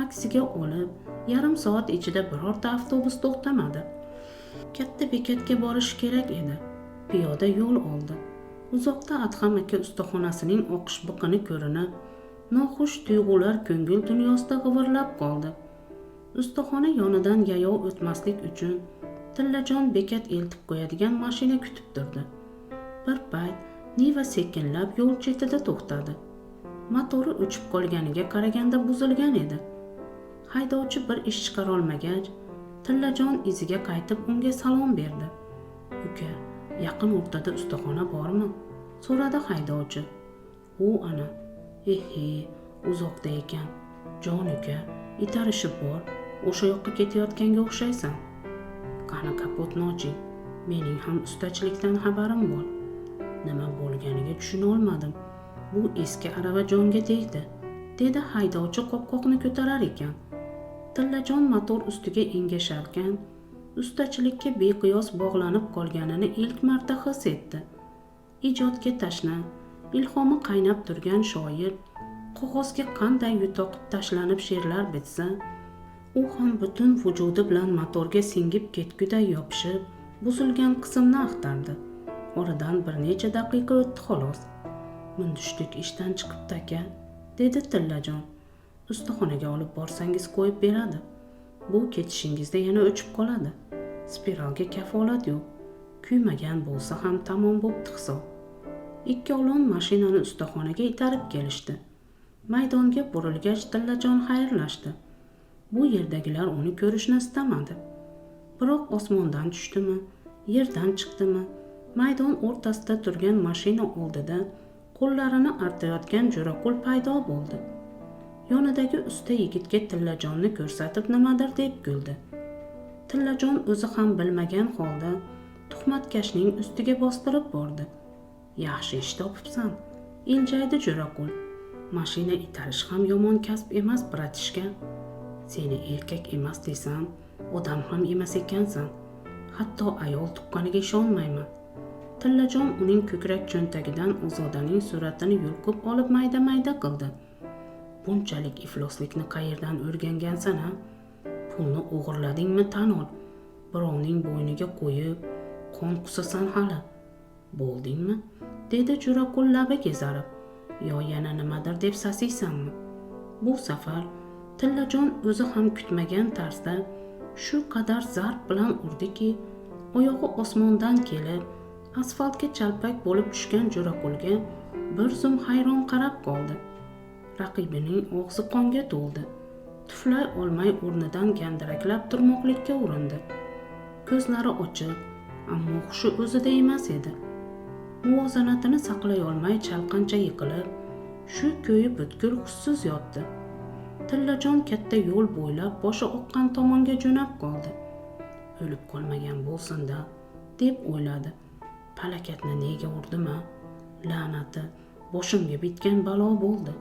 taksiga olib, yarim soat ichida birorta avtobus to'xtamadi. Katta bekatga borish kerak edi. Piyoda yo'l oldi. Uzoqda Adham aka ustaxonasining oqish biqini ko'rinib, noxush tuyg'ular ko'ngil dunyosida g'ivirlab qoldi. Ustaxona yonidan yayov o'tmaslik uchun Tillajon bekat eltib qo'yadigan mashina kutib turdi. Bir payt Niva sekinlab yo'l chetida to'xtadi. Motori o'chib qolganiga qaraganda buzilgan edi. Haydovchi bir ish chiqara olmagach, Tillajon iziga qaytib unga salom berdi. "Uka, yaqin o'rtada ustaxona bormi?" so'radi haydovchi. "U ana, uzoqda ekan. Jon uka, itarishi bor. O'sha yoqqa ketayotganga o'xshaysan. Qani kapotni oching. Mening ham ustachilikdan xabarim bor." Nima bo'lganiga tushuna olmadim. Bu eski arava jonga tegdi, dedi haydovchi qopqoqni ko'tarar ekan. Tillajon motor ustiga engasharkan, ustachilikka beqiyos bog'lanib qolganini ilk marta his etdi. Ijodga tashna, ilhomi qaynab turgan shoir qog'ozga qanday yutoqib tashlanib she'rlar bitsa, u ham butun vujudi bilan motorga singib ketguday yopishib, buzilgan qismni axtardi. Oradan bir necha daqiqa o'tdi xolos. "Mundishlik ishdan chiqibdi aka", dedi Tillajon. "Ustaxonaga olib borsangiz qo'yib beradi. Bu ketishingizda yana o'chib qoladi. Spiralga kafolat yo'q. Kuymagan bo'lsa ham tamom bo'pti hisob." Ikkovlon mashinani ustaxonaga itarib kelishdi. Maydonga burilgach Tillajon xayrlashdi. Bu yerdagilar uni ko'rishni istamadi. Biroq osmondan tushdimi, yerdan chiqdimi, maydon o'rtasida turgan mashina oldida qo'llarini artayotgan Jo'raqul paydo bo'ldi. Yonidagi usta yigitga Tillajonni ko'rsatib nimadir deb kuldi. Tillajon o'zi ham bilmagan holda tuhmatkashning ustiga bostirib bordi. "Yaxshi ish topibsan", iljaydi Jo'raqul. "Mashina itarish ham yomon kasb emas, bratishka. Seni erkak emas desam, odam ham emas ekansan. Hatto ayol tuqqaniga ishonmayman." Tillajon uning ko'krak cho'ntagidan Ozodaning suratini yulqib olib mayda-mayda qildi. "Bunchalik ifloslikni qayerdan o'rgangansan, ha? Pulni o'g'irladingmi tan ol. Birovning bo'yniga qo'yib, qon qusasan hali. Bo'ldingmi?" dedi Jo'raqul labi kezarib. "Yo yana nimadir deb sasiysanmi?" Bu safar Tillajon o'zi ham kutmagan tarzda shu qadar zarb bilan urdiki, oyog'i osmondan kelib, asfaltga chalpak bo'lib tushgan Jo'raqulga bir zum hayron qarab qoldi. Raqibining og'zi qonga to'ldi. Tuflay olmay o'rnidan gandiraklab turmoqlikka urindi. Ko'zlari ochiq, ammo hushi o'zida emas edi. Muvozanatini saqlay olmay chalqancha yiqilib, shu ko'yi butkul hushsiz yotdi. Tillajon katta yo'l bo'ylab boshi oqqan tomonga jo'nab qoldi. "O'lib qolmagan bo'lsin-da", deb o'yladi. "Palakatni nega urdim-a? La'nati, boshimga bitgan balo bo'ldi.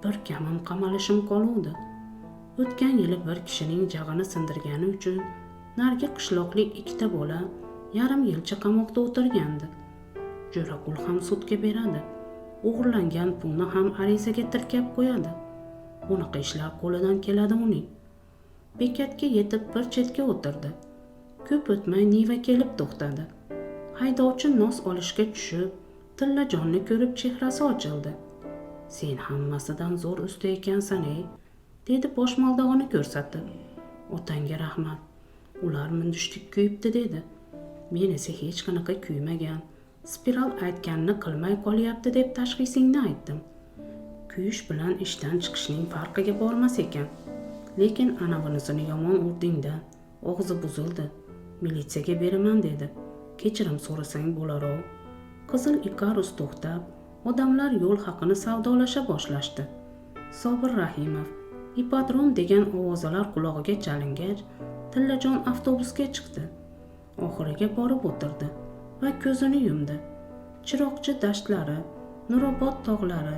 Bir kamim qamalishim qoluvdi. O'tgan yili bir kishining jag'ini sindirgani uchun narigi qishloqlik ikkita bola yarim yilcha qamoqda o'tirgandi. Jo'raqul ham sudga beradi. O'g'irlangan pulni ham arizaga tirkab qo'yadi. Bunaqa ishlar qo'lidan keladi uning." Bekatga yetib bir chetga o'tirdi. Ko'p o'tmay Niva kelib to'xtadi. Haydovchi nos olishga tushib, Tillajonni ko'rib chehrasi ochildi. "Sen hammasidan zo'r usta ekansan, dedi boshmoldog'ini ko'rsatib. "Otangga rahmat. Ular mundishlik kuyibdi", dedi. "Men esa hech qanaqa kuymagan. Spiral aytganini qilmay qolyapti deb tashxisingni aytdim. Kuyish bilan ishdan chiqishning farqiga bormas ekan. Lekin anavinisini yomon urdingda, og'zi buzildi. Militsiyaga beraman", dedi. "Kechirim so'rasang bo'lar-o." Qizil Ikarus to'xtab, odamlar yo'l haqini savdolasha boshlashdi. Sobir Rahimov, "Ipodrom" degan ovozalar qulog'iga chalingach, Tillajon avtobusga chiqdi. Oxiriga borib o'tirdi va ko'zini yumdi. Chiroqchi dashtlari, Nurobod tog'lari,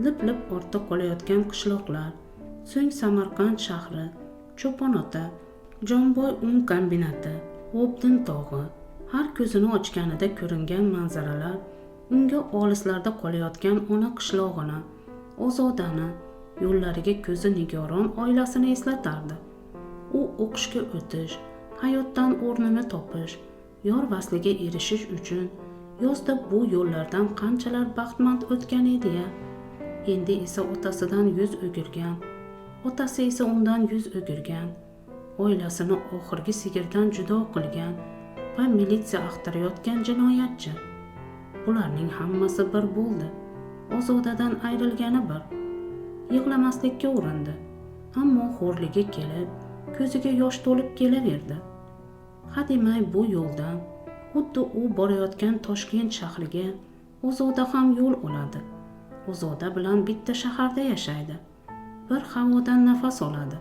lip-lip ortda qolayotgan qishloqlar, so'ng Samarqand shahri, Cho'ponota, Jonboy un kombinati, Obdin tog'i, har ko'zini ochganida ko'ringan manzaralar unga olislarda qolayotgan ona qishlog'ini, Ozodani, yo'llariga ko'zi nigoron oilasini eslatardi. U o'qishga o'tish, hayotdan o'rnini topish, yor vasliga erishish uchun yozda bu yo'llardan qanchalar baxtmand o'tgan edi-ya. Endi esa otasidan yuz o'girgan, otasi esa undan yuz o'girgan, oilasini oxirgi sigirdan judo qilgan va militsiya axtarayotgan jinoyatchi. Bularning hammasi bir bo'ldi. Ozodadan ayrilgani bir. Yig'lamaslikka urindi, ammo xo'rligi kelib, ko'ziga yosh to'lib kelaverdi. Hademay bu yo'ldan, xuddi u borayotgan Toshkent shahriga Ozoda ham yo'l oladi. Ozoda bilan bitta shaharda yashaydi. Bir havodan nafas oladi.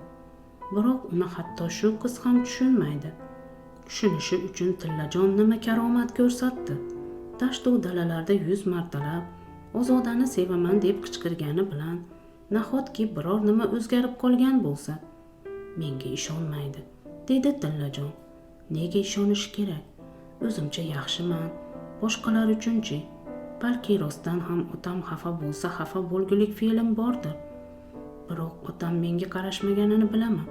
Biroq uni hatto shu qiz ham tushunmaydi. Tushunishi uchun Tillajon nima karomat ko'rsatdi? Dashtu dalalarda 100 martalab Ozodani sevaman deb qichqirgani bilan nahotki biror nima o'zgarib qolgan bo'lsa? Menga ishonmaydi, dedi Tillajon. Nega ishonish kerak? O'zimcha yaxshiman, boshqalar uchunchi? Balki rostdan ham otam xafa bo'lsa xafa bo'lgulik fe'lim bordir. Biroq otam menga qarashmaganini bilaman.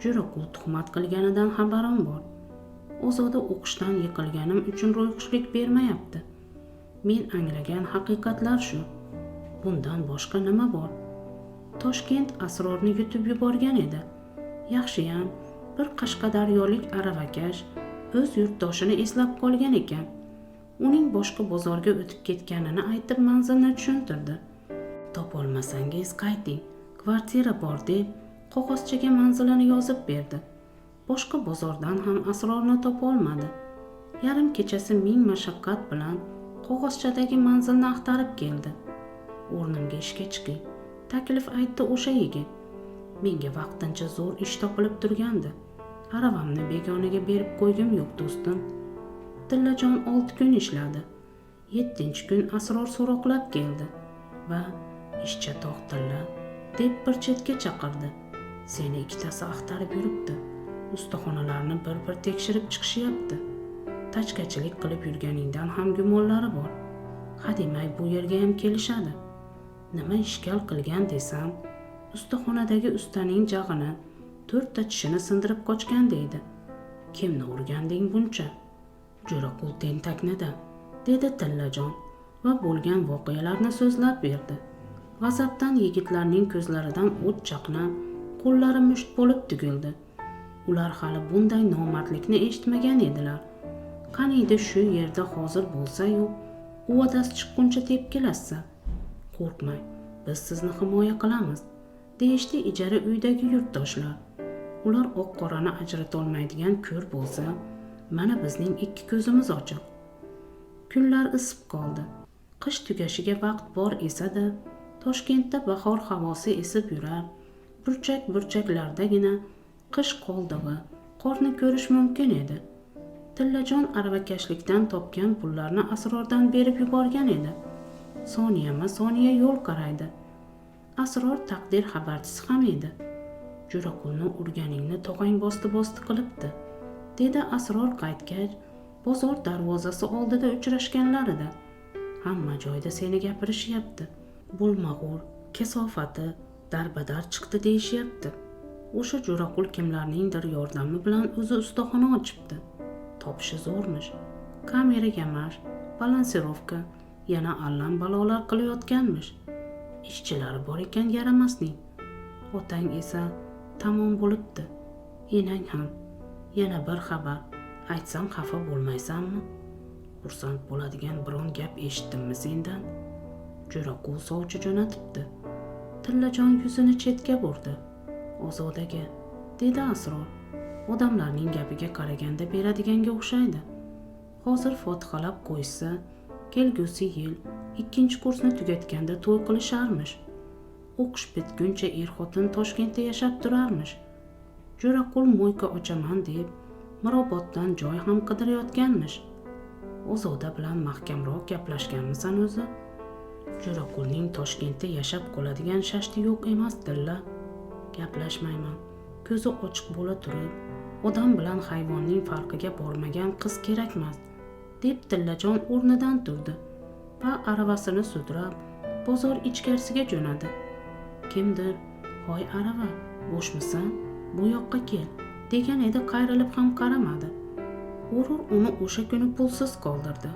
Jo'raqul tuhmat qilganidan xabarim bor. Ozoda o'qishdan yiqilganim uchun ro'yxushlik bermayapti. Men anglagan haqiqatlar shu. Bundan boshqa nima bor? Toshkent Asrorni yutib yuborgan edi. Yaxshiyam bir qashqadaryolik aravakash o'z yurtdoshini eslab qolgan ekan. Uning boshqa bozorga o'tib ketganini aytib manzilni tushuntirdi. Topolmasangiz qayting, kvartira bor deb qog'ozchaga manzilini yozib berdi. Boshqa bozordan ham Asrorni topolmadi. Yarim kechasi ming mashaqqat bilan qog'ozchadagi manzilni axtarib keldi. O'rnimga ishga chiqing, taklif aytdi o'sha yigit. Menga vaqtincha zo'r ish topilib turgandi. Aravamni begonaga berib qo'ygim yo'q, do'stim. Tillajon 6 kun ishladi. 7-kun Asror so'roqlab keldi va ishcha tog' Tilla deb bir chetga chaqirdi. Seni ikkitasi axtarib yuribdi. Ustaxonalarni bir-bir tekshirib chiqishyapti. Tachkachilik qilib yurganingdan ham gumonlari bor. Hademay bu yerga ham kelishadi. Nima ishkal qilgan desam, ustaxonadagi ustaning jag'ini 4 ta tishini sindirib qochgan deydi. Kimni urganding buncha? Jo'raqul tentaknida, dedi Tillajon va bo'lgan voqealarni so'zlab berdi. G'azabdan yigitlarning ko'zlaridan o't chaqnab, qo'llari musht bo'lib tugildi. Ular hali bunday nomardlikni eshitmagan edilar. Qaniydi shu yerda hozir bo'lsa-yu, uvadas chiqquncha tepkilassa. Qo'rqmang, biz sizni himoya qilamiz, deyishdi ijara uydagi yurtdoshlar. Ular oq-qorani ajrata olmaydigan ko'r bo'lsa, mana bizning 2 ko'zimiz ochiq. Kunlar isib qoldi. Qish tugashiga vaqt bor esa-da, Toshkentda bahor havosi esib yurar. Burchak-burchaklardagina qish qoldig'i, qorni ko'rish mumkin edi. Tillajon aravakashlikdan topgan pullarni Asrordan berib yuborgan edi. Soniyama-soniya yo'l qaraydi. Asror taqdir xabarchisi ham edi. Jo'raqulni urganingni tog'ang bosti qilibdi, dedi Asror qaytgach, bozor darvozasi oldida uchrashganlarida. Hamma joyda seni gapirishyapti. Bo'lmag'ur, kasofati, darbadar chiqdi deyishyapti. O'sha Jo'raqul kimlarningdir yordami bilan o'zi ustaxona ochibdi. Topishi zo'rmish. Kamera yamash, balansirovka, yana allam balolar qilayotganmish. Ishchilari bor ekan yaramasning. Otang esa tamom bo'libdi. Enang ham. Yana bir xabar. Aytsam xafa bo'lmaysanmi? Xursand bo'ladigan biron gap eshitdimmi sendan? Jo'raqul sovchi jo'natibdi. Tillajon yuzini chetga burdi. Ozodaga, dedi Asror. Odamlarning gapiga qaraganda beradiganga o'xshaydi. Hozir fotihalab qo'ysa, kelgusi yil 2-kursni tugatganda to'y qilisharmish. O'qish bitguncha er-xotin Toshkentda yashab turarmish. Jo'raqul mo'yka ochaman deb Miroboddan joy ham qidirayotganmish. Ozoda bilan mahkamroq gaplashganmisan o'zi? Jo'raqulning Toshkentda yashab qoladigan shashti yo'q emas, Tilla. Gaplashmayman. Ko'zi ochiq bo'la turib, odam bilan hayvonning farqiga bormagan qiz kerakmas, deb Tillajon o'rnidan turdi va aravasini sudrab bozor ichkarisiga jo'nadi. kimdir "Hoy arava, bo'shmisan? Bu yoqqa kel" degan edi, qayrilib ham qaramadi. G'urur uni o'sha kuni pulsiz qoldirdi.